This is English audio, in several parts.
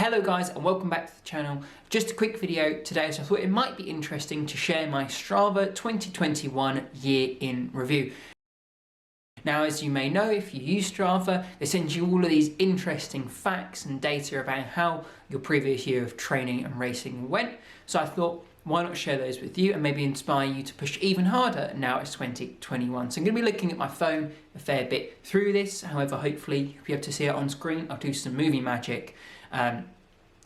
Hello guys and welcome back to the channel. Just a quick video today, so I thought it might be interesting to share my Strava 2021 year in review. Now, as you may know, if you use Strava, they send you all of these interesting facts and data about how your previous year of training and racing went. So I thought, why not share those with you and maybe inspire you to push even harder now it's 2021. So I'm going to be looking at my phone a fair bit through this. However, hopefully you'll be able to see it on screen. I'll do some movie magic.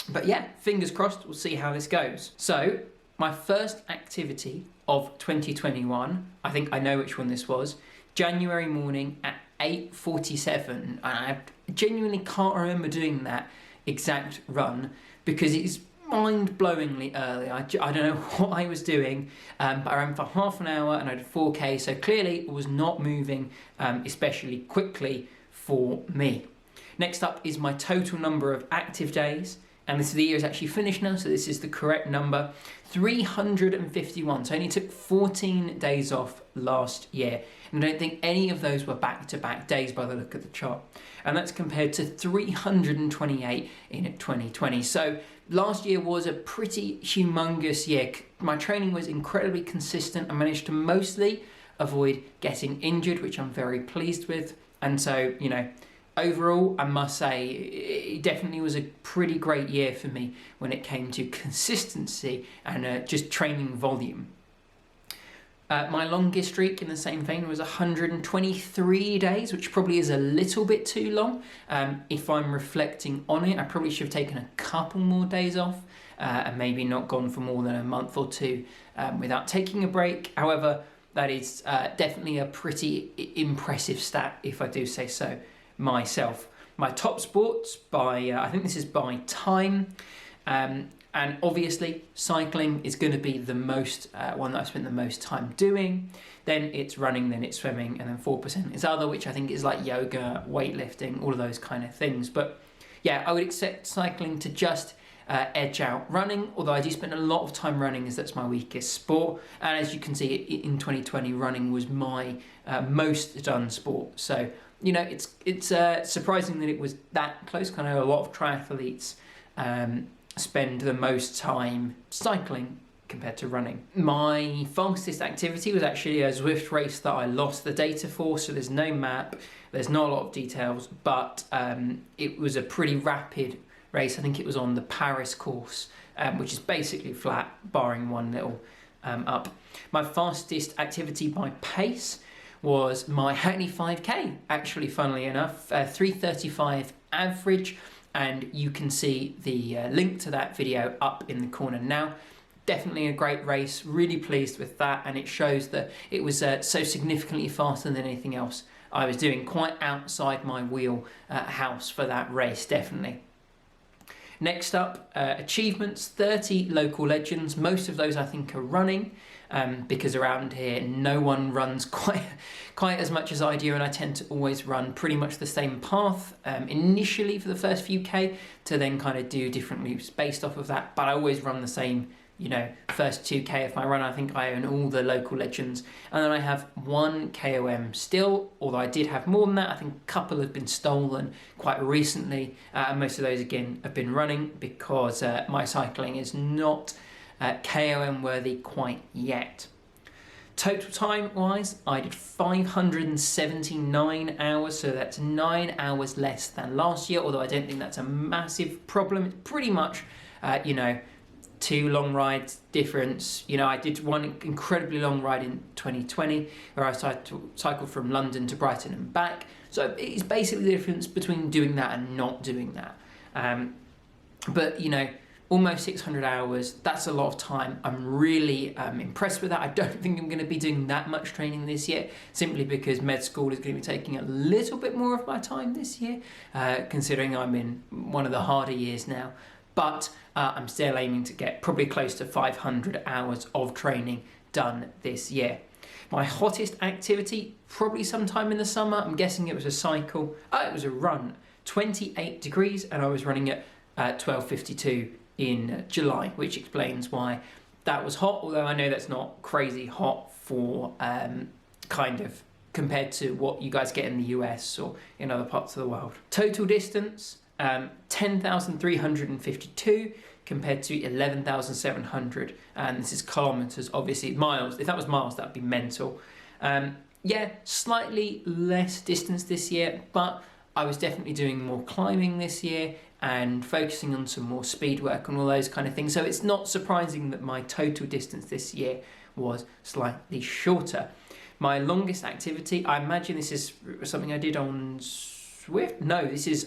But yeah, fingers crossed, we'll see how this goes. So my first activity of 2021, I think I know which one this was, January morning at 8:47. And I genuinely can't remember doing that exact run because it's mind-blowingly early. I don't know what I was doing, but I ran for half an hour and I did 4K, so clearly it was not moving especially quickly for me. Next up is my total number of active days, and this year is actually finished now, so this is the correct number, 351. So I only took 14 days off last year, and I don't think any of those were back-to-back days by the look of the chart. And that's compared to 328 in 2020. So last year was a pretty humongous year. My training was incredibly consistent. I managed to mostly avoid getting injured, which I'm very pleased with. And so, you know, overall, I must say, it definitely was a pretty great year for me when it came to consistency and just training volume. My longest streak in the same vein was 123 days, which probably is a little bit too long. If I'm reflecting on it, I probably should have taken a couple more days off and maybe not gone for more than a month or two without taking a break. However, that is definitely a pretty impressive stat, if I do say so myself. My top sports by, I think this is by time, and obviously cycling is going to be the most one that I've spent the most time doing. Then it's running, then it's swimming, and then 4% is other, which I think is like yoga, weightlifting, all of those kind of things. But yeah, I would accept cycling to just edge out running, although I do spend a lot of time running as that's my weakest sport. And as you can see, in 2020, running was my most done sport. So, you know, it's surprising that it was that close. Kind of a lot of triathletes spend the most time cycling compared to running. My fastest activity was actually a Zwift race that I lost the data for, so there's no map, there's not a lot of details, but it was a pretty rapid race. I think it was on the Paris course, which is basically flat, barring one little up. My fastest activity by pace was my Hackney 5K, actually, funnily enough, 3:35 average, and you can see the link to that video up in the corner now. Definitely a great race, really pleased with that, and it shows that it was so significantly faster than anything else I was doing, quite outside my wheelhouse for that race, definitely. Next up, achievements, 30 local legends. Most of those I think are running, because around here no one runs quite as much as I do, and I tend to always run pretty much the same path initially for the first few K, to then kind of do different loops based off of that, but I always run the same, you know, first 2K of my run. I think I own all the local legends, and then I have one KOM still, although I did have more than that. I think a couple have been stolen quite recently, and most of those again have been running because my cycling is not KOM worthy quite yet. Total time wise, I did 579 hours, so that's 9 hours less than last year, although I don't think that's a massive problem. It's pretty much, you know, 2 long rides difference. You know, I did one incredibly long ride in 2020 where I cycled from London to Brighton and back. So it's basically the difference between doing that and not doing that. But, you know, almost 600 hours, that's a lot of time. I'm really impressed with that. I don't think I'm going to be doing that much training this year, simply because med school is going to be taking a little bit more of my time this year, considering I'm in one of the harder years now. But I'm still aiming to get probably close to 500 hours of training done this year. My hottest activity, probably sometime in the summer, I'm guessing it was a cycle. It was a run, 28 degrees, and I was running at 12:52 in July, which explains why that was hot, although I know that's not crazy hot for kind of compared to what you guys get in the US or in other parts of the world. Total distance, 10,352 compared to 11,700, and this is kilometers, obviously miles. If that was miles, that'd be mental. Yeah, slightly less distance this year, but I was definitely doing more climbing this year and focusing on some more speed work and all those kind of things. So it's not surprising that my total distance this year was slightly shorter. My longest activity, I imagine this is something I did on Zwift. No, this is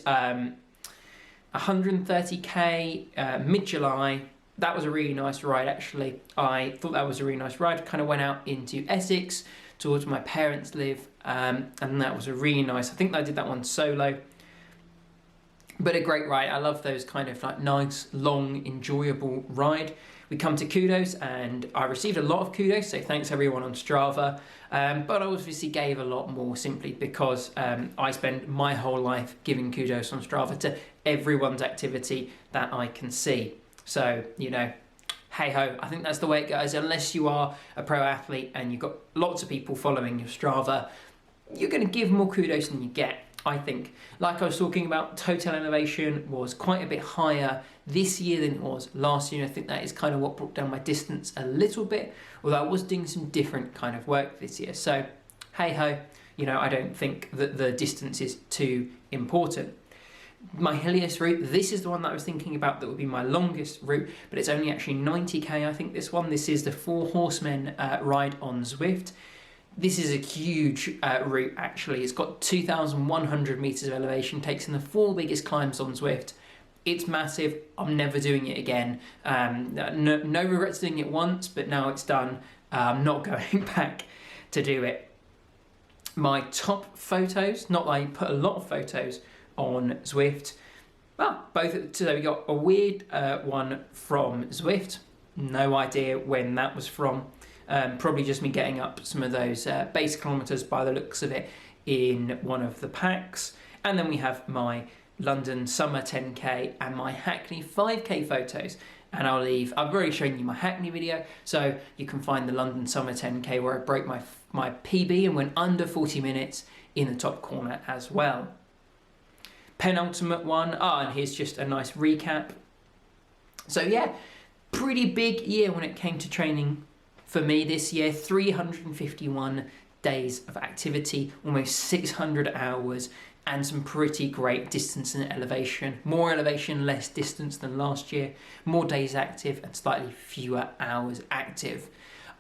130k mid-July. That was a really nice ride, actually. I thought that was a really nice ride. Kind of went out into Essex towards where my parents live, and that was a really nice, I think I did that one solo, but a great ride. I love those kind of like nice, long, enjoyable ride. We come to Kudos, and I received a lot of kudos, so thanks everyone on Strava, but I obviously gave a lot more simply because I spend my whole life giving kudos on Strava to everyone's activity that I can see. So, you know, hey ho, I think that's the way it goes. Unless you are a pro athlete and you've got lots of people following your Strava, you're going to give more kudos than you get, I think. Like I was talking about, total elevation was quite a bit higher this year than it was last year. I think that is kind of what brought down my distance a little bit, although I was doing some different kind of work this year. So, hey ho, you know, I don't think that the distance is too important. My hilliest route, this is the one that I was thinking about that would be my longest route, but it's only actually 90k, I think, this one. This is the Four Horsemen ride on Zwift. This is a huge route, actually. It's got 2,100 meters of elevation, takes in the 4 biggest climbs on Zwift. It's massive. I'm never doing it again. No regrets doing it once, but now it's done. I'm not going back to do it. My top photos, not that I put a lot of photos on Zwift. Well, both. So we got a weird one from Zwift. No idea when that was from. Probably just me getting up some of those base kilometers by the looks of it in one of the packs. And then we have my London Summer 10k and my Hackney 5k photos. And I've already shown you my Hackney video, so you can find the London Summer 10k where I broke my PB and went under 40 minutes in the top corner as well. Penultimate one, and here's just a nice recap. So yeah, pretty big year when it came to training for me this year. 351 days of activity, almost 600 hours, and some pretty great distance and elevation. More elevation, less distance than last year, more days active and slightly fewer hours active.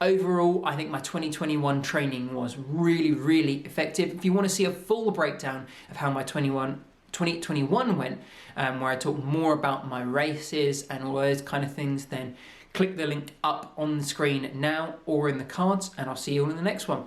Overall, I think my 2021 training was really, really effective. If you want to see a full breakdown of how my 2021 went, where I talk more about my races and all those kind of things, then click the link up on the screen now or in the cards, and I'll see you all in the next one.